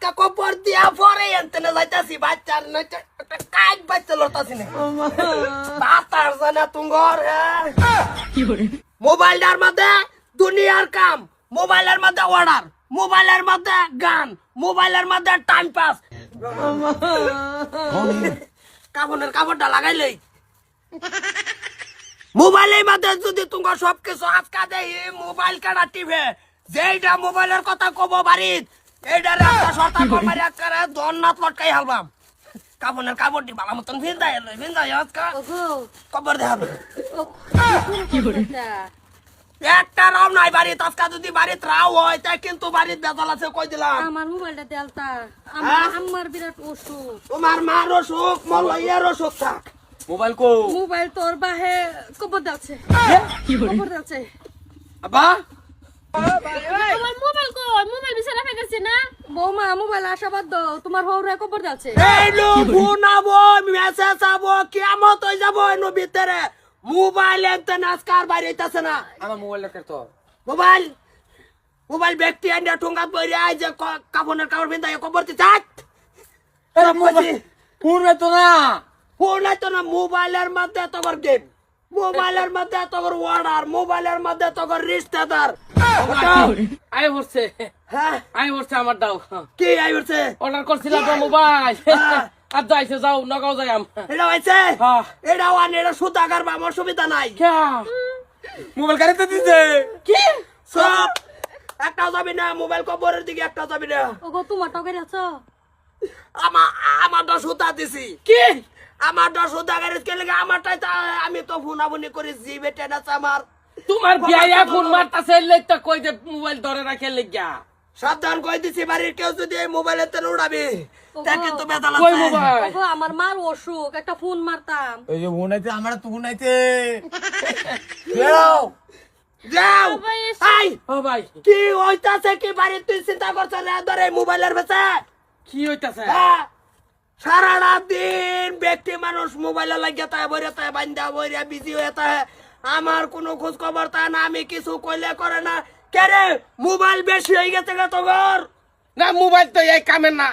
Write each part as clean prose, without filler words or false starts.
আজকে কপর দিয়া পরে এনতেনে যাইতাছি বাচ্চার নইতে একটা কাজ বাচ্চা লতাছি না বাতার জানা তুঙ্গর মোবাইলটার মধ্যে দুনিয়ার কাম, মোবাইলের মধ্যে অর্ডার, মোবাইলের মধ্যে গান, মোবাইলের মধ্যে টাইম পাস। কাপড়ের কাপড়টা লাগাইলেই মোবাইলের মধ্যে যদি তোমার সবকিছু আজকা দেই মোবাইল কাটা টিভে যেইটা মোবাইলের কথা কব বাড়িত এইটার একটা সতর্ক মারি করে জন্নাত লটকাই হালবাম। কাপড়ের কাপড়টি ভালো মতন ভিন্দাই আজকা কবর দেখাবে একটা রাও নাই বাড়িত আজকা যদি বাড়িত রাও হয় তাই কিন্তু বাড়িত বেজাল আছে কই দিলাম। আমার মোবাইলটা দেলতা আমার বিরাট অসুখ। তোমার মার অসুখ মলইয়ার অসুখ থাক। মোবাইল কো মোবাইল তোর বাহে কবর যাচ্ছে কবর যাচ্ছে আবা আমার মোবাইল কই মোবাইল বিছানা ফেলেছে না বৌমা মোবাইল আশাবাদ দাও তোমার হৌরা কবর যাচ্ছে এই লো ফোনাবো মেসেজ আবো কিয়ামত হই যাব এনো ভিতরে মোবাইল একদম আজকার বাইরে হইতাছে না। আমার মোবাইল কে তো মোবাইল মোবাইল ব্যক্তি আইনা ঠোঙ্গা বইরে আই যে কাপড়ের কাপড় বিন্দাই কবর দি যাক ফোন তো না ফোন তো না মোবাইলের মধ্যে তোর গেম, মোবাইলের মধ্যে তোর অর্ডার, মোবাইলের মধ্যে তোর রিশতেদার আই হচ্ছে হ্যাঁ আই হচ্ছে আমার দাও কি আই হচ্ছে অর্ডার করছিলাম তো মোবাইল আর যাইছে যাও নগাঁও যাই আম এটা হইছে হ্যাঁ। এটা ওয়ান এটা সুতাগার বা আমার সুবিধা নাই মোবাইল গাড়ি তো দিছে কি সব একটা যাবি না মোবাইল কবরের দিকে একটা যাবি না ওগো তোমার টাকা আছো আমারটা সুতা দিছি কি আমারটা সুতা গাড়ির কে লাগে আমারটাই আমি তো ফোনাফুনি করি জি বেটে না আমার তোমার বিয়া ফোন মারতাছে লইতা কই দে মোবাইল ধরে রাখে লাগিয়া সাবধান কই দিছি বাড়ির কেউ যদি এই মোবাইলে তে উড়াবি তা কিন্তু বেদাল কই আছে মোবাইল ওগো আমার মার অসুখ একটা ফোন মারতাম এই যে ফোনাইতে আমার তো ফোনাইতে যাও যাও আই ও ভাই কি হইতাছে কি বাড়ি তুই চিন্তা করছ না ধরে মোবাইলের বেচে কি হইতাছে সারাটা দিন ব্যক্তি মানুষ মোবাইলে লাগিয়ে তাই বইরে তাই বান্ধা বইরে বিজি হয়ে তাই আমার কোনো খোঁজ খবর তা না আমি কিছু কইলে করে না কেরে মোবাইল বেশি হয়ে গেছে গা তোর না মোবাইল তো এই কামের না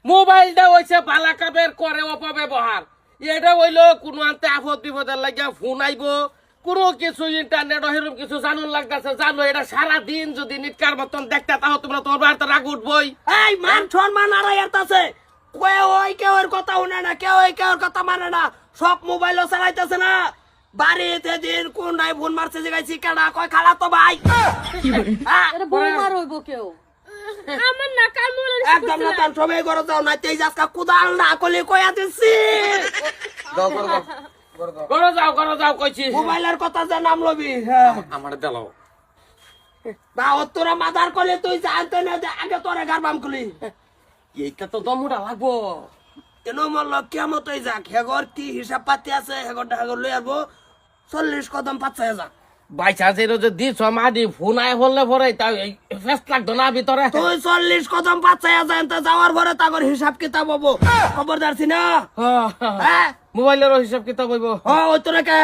মোবাইলটা হইছে বালা কামের করে অপব্যবহার এটা হইলো কোনো আনতে আপদ বিপদের লাগিয়া ফোন আইবো কোনো কিছু ইন্টারনেট হেরম কিছু জানুন লাগতেছে জানো এটা সারাদিন যদি নিটকার মতন দেখতে তাহলে তোমরা তোমার বাড়িতে রাগ উঠবই এই মান সম্মান আর আছে কেউ ওই কেউর কথা শুনে না কেউ ওই কেউর কথা মানে না সব মোবাইলও চালাইতেছে না বাড়িতে দিন কোন নাই ফোন মারছে জিগাইছি কেনা কয় খালা তো ভাই এটা বৌমার হইব কেউ আমার না কাল মোবাইল একদম না তার সবাই করে যাও না তেজ আজকা কুদাল না কলি কয়া দিছি দাও করো দাও করো যাও কইছি মোবাইলের কথা যে নাম লবি আমার দেলাও বা তোরা মাদার করলে তুই জানতে না যে আগে তোরে গারবাম খুলি এইটা তো দমুটা লাগবো কেন মল্ল কেমত হয়ে যাক হেগর কি হিসাব পাতি আছে হেগরটা হেগর লই আসবো 40 কদম 5,000 বাইচা যে দিছ মাদি ফোন আয় বললে পরে তাই ফেস লাগতো না ভিতরে তুই 40 কদম 5,000 যাওয়ার পরে তাগর হিসাব কিতাব হবো খবরদার ছি না হ্যাঁ মোবাইলের হিসাব কিতাব হইব ওই তোরা কে